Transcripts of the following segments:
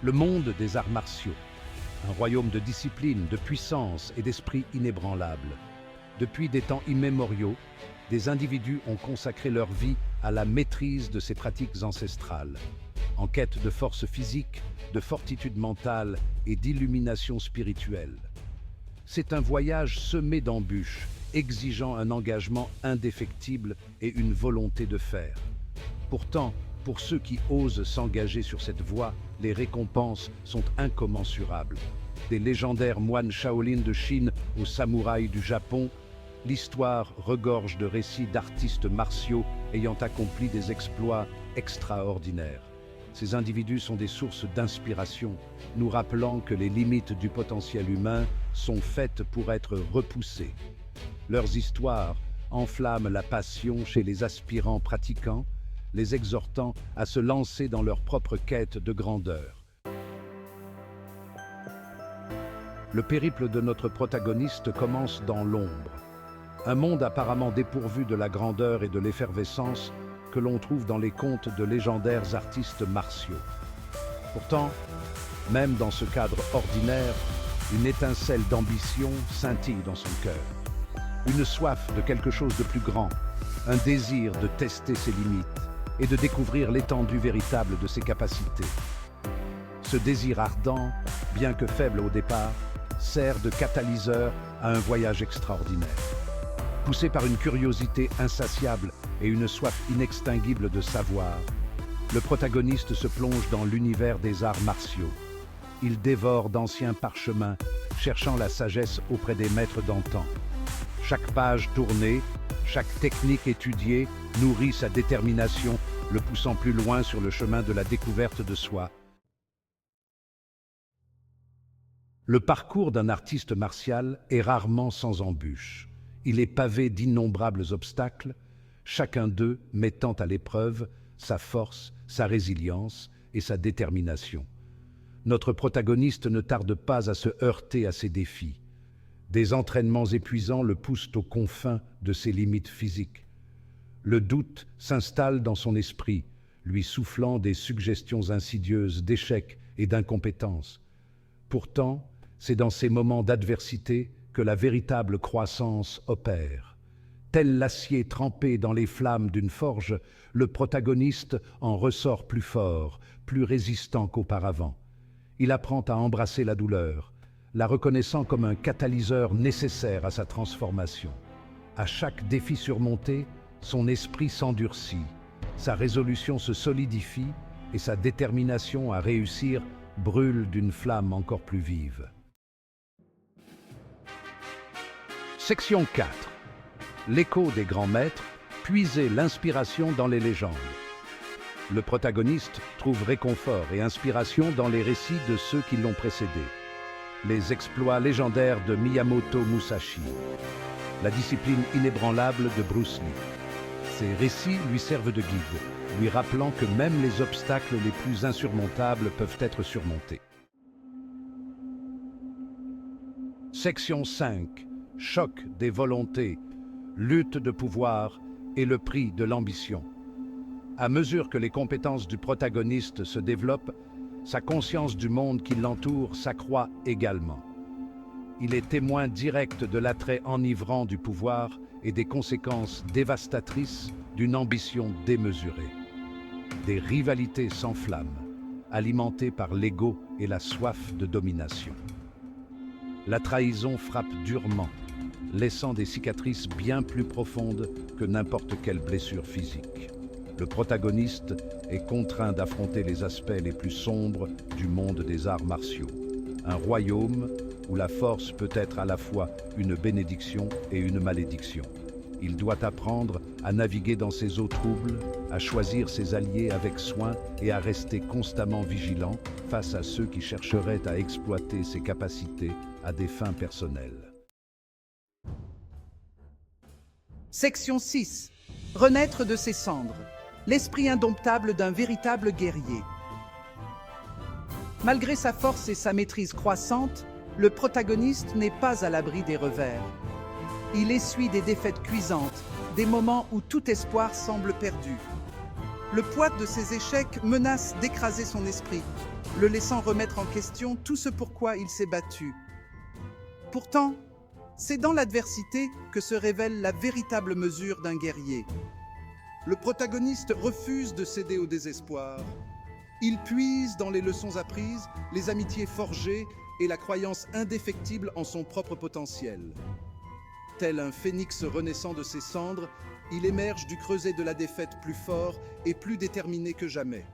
Le monde des arts martiaux, un royaume de discipline, de puissance et d'esprit inébranlable. Depuis des temps immémoriaux, des individus ont consacré leur vie à la maîtrise de ces pratiques ancestrales, en quête de force physique, de fortitude mentale et d'illumination spirituelle. C'est un voyage semé d'embûches, exigeant un engagement indéfectible et une volonté de faire. Pourtant, pour ceux qui osent s'engager sur cette voie, les récompenses sont incommensurables. Des légendaires moines Shaolin de Chine aux samouraïs du Japon, l'histoire regorge de récits d'artistes martiaux ayant accompli des exploits extraordinaires. Ces individus sont des sources d'inspiration, nous rappelant que les limites du potentiel humain sont faites pour être repoussées. Leurs histoires enflamment la passion chez les aspirants pratiquants, les exhortant à se lancer dans leur propre quête de grandeur. Le périple de notre protagoniste commence dans l'ombre. Un monde apparemment dépourvu de la grandeur et de l'effervescence que l'on trouve dans les contes de légendaires artistes martiaux. Pourtant, même dans ce cadre ordinaire, une étincelle d'ambition scintille dans son cœur. Une soif de quelque chose de plus grand, un désir de tester ses limites et de découvrir l'étendue véritable de ses capacités. Ce désir ardent, bien que faible au départ, sert de catalyseur à un voyage extraordinaire. Poussé par une curiosité insatiable et une soif inextinguible de savoir, le protagoniste se plonge dans l'univers des arts martiaux. Il dévore d'anciens parchemins, cherchant la sagesse auprès des maîtres d'antan. Chaque page tournée, chaque technique étudiée nourrit sa détermination, le poussant plus loin sur le chemin de la découverte de soi. Le parcours d'un artiste martial est rarement sans embûches. Il est pavé d'innombrables obstacles, chacun d'eux mettant à l'épreuve sa force, sa résilience et sa détermination. Notre protagoniste ne tarde pas à se heurter à ces défis. Des entraînements épuisants le poussent aux confins de ses limites physiques. Le doute s'installe dans son esprit, lui soufflant des suggestions insidieuses d'échec et d'incompétence. Pourtant, c'est dans ces moments d'adversité que la véritable croissance opère. Tel l'acier trempé dans les flammes d'une forge, le protagoniste en ressort plus fort, plus résistant qu'auparavant. Il apprend à embrasser la douleur, la reconnaissant comme un catalyseur nécessaire à sa transformation. À chaque défi surmonté, son esprit s'endurcit, sa résolution se solidifie et sa détermination à réussir brûle d'une flamme encore plus vive. Section 4. L'écho des grands maîtres, puiser l'inspiration dans les légendes. Le protagoniste trouve réconfort et inspiration dans les récits de ceux qui l'ont précédé. Les exploits légendaires de Miyamoto Musashi, la discipline inébranlable de Bruce Lee. Ces récits lui servent de guide, lui rappelant que même les obstacles les plus insurmontables peuvent être surmontés. Section 5. Choc des volontés, lutte de pouvoir et le prix de l'ambition. À mesure que les compétences du protagoniste se développent, sa conscience du monde qui l'entoure s'accroît également. Il est témoin direct de l'attrait enivrant du pouvoir et des conséquences dévastatrices d'une ambition démesurée. Des rivalités s'enflamment, alimentées par l'ego et la soif de domination. La trahison frappe durement, laissant des cicatrices bien plus profondes que n'importe quelle blessure physique. Le protagoniste est contraint d'affronter les aspects les plus sombres du monde des arts martiaux. Un royaume où la force peut être à la fois une bénédiction et une malédiction. Il doit apprendre à naviguer dans ces eaux troubles, à choisir ses alliés avec soin et à rester constamment vigilant face à ceux qui chercheraient à exploiter ses capacités à des fins personnelles. Section 6. Renaître de ses cendres. L'esprit indomptable d'un véritable guerrier. Malgré sa force et sa maîtrise croissante, le protagoniste n'est pas à l'abri des revers. Il essuie des défaites cuisantes, des moments où tout espoir semble perdu. Le poids de ses échecs menace d'écraser son esprit, le laissant remettre en question tout ce pourquoi il s'est battu. Pourtant, c'est dans l'adversité que se révèle la véritable mesure d'un guerrier. Le protagoniste refuse de céder au désespoir. Il puise dans les leçons apprises, les amitiés forgées et la croyance indéfectible en son propre potentiel. Tel un phénix renaissant de ses cendres, il émerge du creuset de la défaite plus fort et plus déterminé que jamais.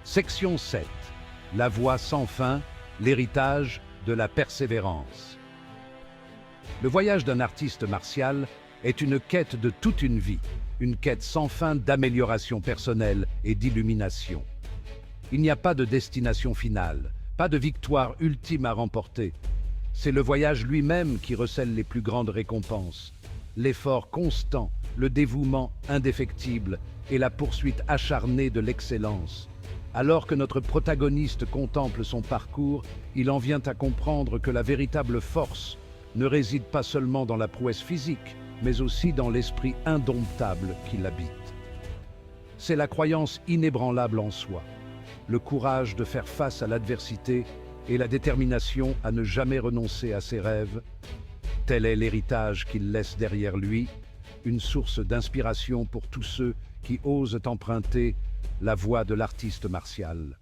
Section 7. La voie sans fin, l'héritage de la persévérance. Le voyage d'un artiste martial est une quête de toute une vie, une quête sans fin d'amélioration personnelle et d'illumination. Il n'y a pas de destination finale, pas de victoire ultime à remporter. C'est le voyage lui-même qui recèle les plus grandes récompenses. L'effort constant, le dévouement indéfectible et la poursuite acharnée de l'excellence. Alors que notre protagoniste contemple son parcours, il en vient à comprendre que la véritable force ne réside pas seulement dans la prouesse physique, mais aussi dans l'esprit indomptable qui l'habite. C'est la croyance inébranlable en soi, le courage de faire face à l'adversité et la détermination à ne jamais renoncer à ses rêves. Tel est l'héritage qu'il laisse derrière lui, une source d'inspiration pour tous ceux qui osent emprunter la voie de l'artiste martial.